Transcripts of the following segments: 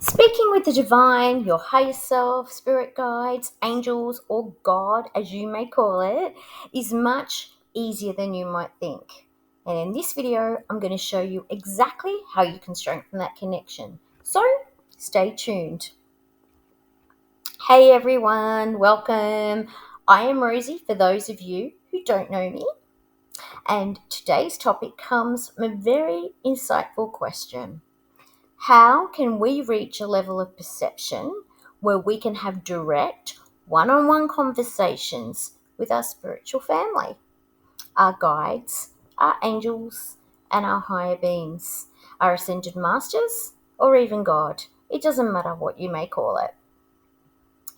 Speaking with the divine, your higher self, spirit guides, angels, or God, as you may call it, is much easier than you might think. And in this video, I'm going to show you exactly how you can strengthen that connection. So stay tuned. Hey everyone, welcome. I am Rosie for those of you who don't know me. And today's topic comes from a very insightful question. How can we reach a level of perception where we can have direct, one-on-one conversations with our spiritual family, our guides, our angels, and our higher beings, our ascended masters, or even God? It doesn't matter what you may call it.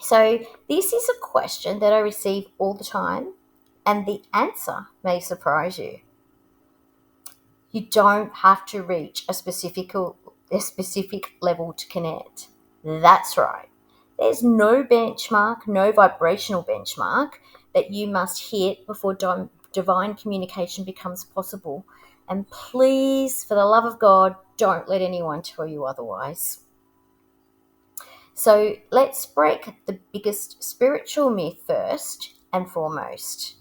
So, this is a question that I receive all the time, and the answer may surprise you. You don't have to reach a specific level to connect. That's right. There's no benchmark, no vibrational benchmark that you must hit before divine communication becomes possible. And please, for the love of God, don't let anyone tell you otherwise. So let's break the biggest spiritual myth first and foremost.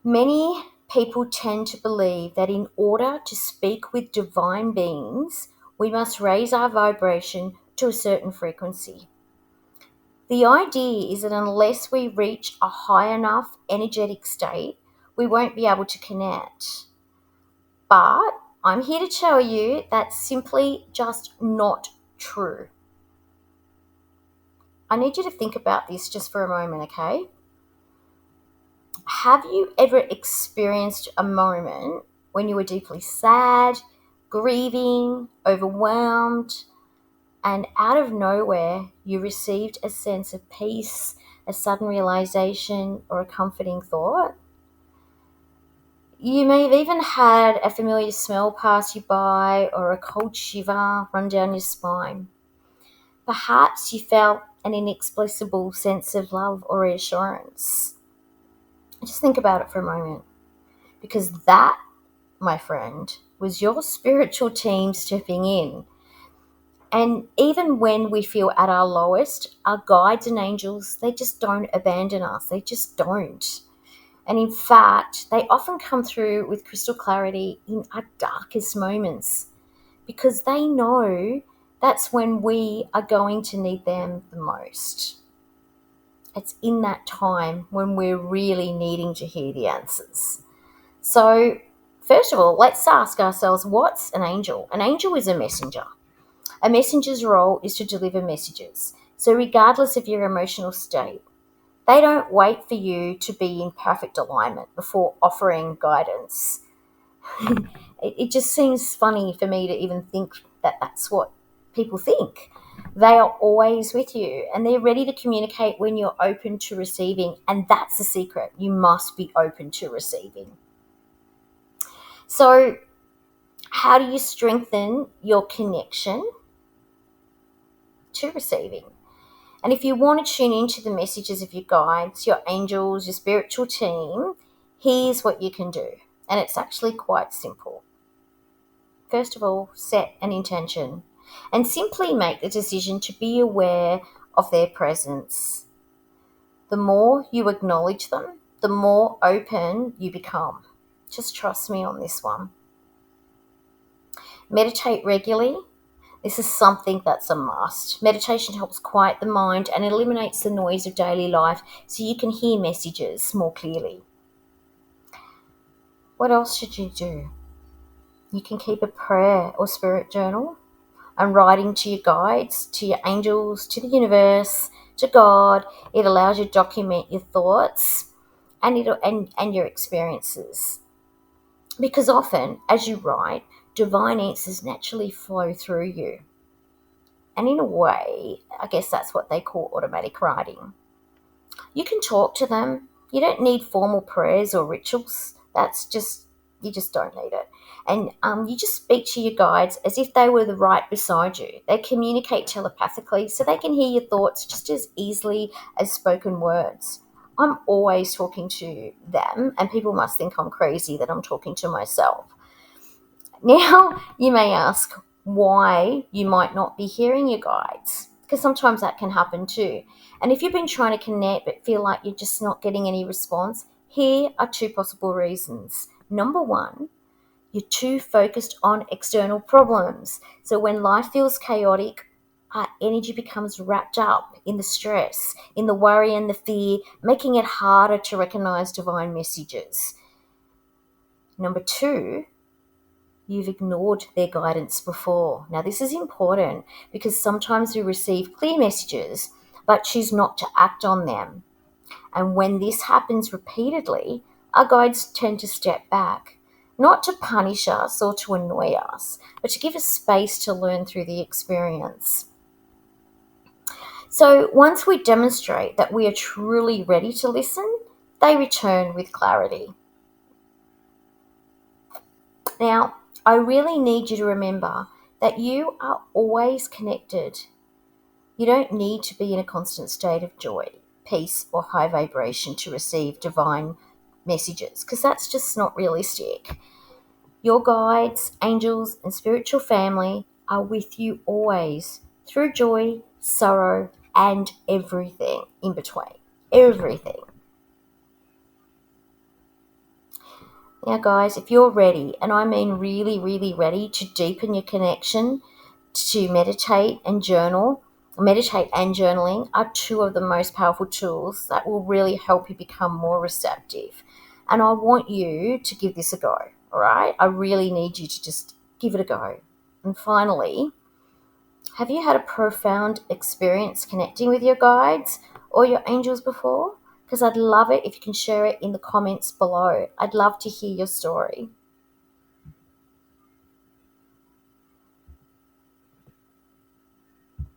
Many people tend to believe that in order to speak with divine beings, we must raise our vibration to a certain frequency. The idea is that unless we reach a high enough energetic state, we won't be able to connect. But I'm here to tell you that's simply just not true. I need you to think about this just for a moment, okay? Have you ever experienced a moment when you were deeply sad, grieving, overwhelmed, and out of nowhere you received a sense of peace, a sudden realization, or a comforting thought? You may have even had a familiar smell pass you by or a cold shiver run down your spine. Perhaps you felt an inexplicable sense of love or reassurance. Just think about it for a moment, because that, my friend, was your spiritual team stepping in. And even when we feel at our lowest, our guides and angels, they just don't abandon us. They just don't. And in fact, they often come through with crystal clarity in our darkest moments, because they know that's when we are going to need them the most. It's in that time when we're really needing to hear the answers. So, first of all, let's ask ourselves, what's an angel? An angel is a messenger. A messenger's role is to deliver messages. So, regardless of your emotional state, they don't wait for you to be in perfect alignment before offering guidance. It just seems funny for me to even think that that's what people think. They are always with you and they're ready to communicate when you're open to receiving. And that's the secret. You must be open to receiving. So, how do you strengthen your connection to receiving? And if you want to tune into the messages of your guides, your angels, your spiritual team, here's what you can do. And it's actually quite simple. First of all, set an intention and simply make the decision to be aware of their presence. The more you acknowledge them, the more open you become. Just trust me on this one. Meditate regularly. This is something that's a must. Meditation helps quiet the mind and eliminates the noise of daily life so you can hear messages more clearly. What else should you do? You can keep a prayer or spirit journal and writing to your guides, to your angels, to the universe, to God. It allows you to document your thoughts and your experiences. Because often, as you write, divine answers naturally flow through you. And in a way, I guess that's what they call automatic writing. You can talk to them. You don't need formal prayers or rituals. You just don't need it. And you just speak to your guides as if they were right beside you. They communicate telepathically so they can hear your thoughts just as easily as spoken words. I'm always talking to them, and people must think I'm crazy that I'm talking to myself. Now, you may ask, why you might not be hearing your guides, because sometimes that can happen too. And if you've been trying to connect but feel like you're just not getting any response, here are two possible reasons. Number one, you're too focused on external problems. So when life feels chaotic, our energy becomes wrapped up in the stress, in the worry and the fear, making it harder to recognize divine messages. Number two, you've ignored their guidance before. Now, this is important because sometimes we receive clear messages but choose not to act on them. And when this happens repeatedly, our guides tend to step back, not to punish us or to annoy us, but to give us space to learn through the experience. So once we demonstrate that we are truly ready to listen, they return with clarity. Now, I really need you to remember that you are always connected. You don't need to be in a constant state of joy, peace, or high vibration to receive divine messages, because that's just not realistic. Your guides, angels, and spiritual family are with you always through joy, sorrow, and everything in between. Everything. Now, guys, if you're ready, and I mean really, really ready to deepen your connection, to meditate and journaling are two of the most powerful tools that will really help you become more receptive. And I want you to give this a go, all right? I really need you to just give it a go. And finally, have you had a profound experience connecting with your guides or your angels before? Because I'd love it if you can share it in the comments below. I'd love to hear your story.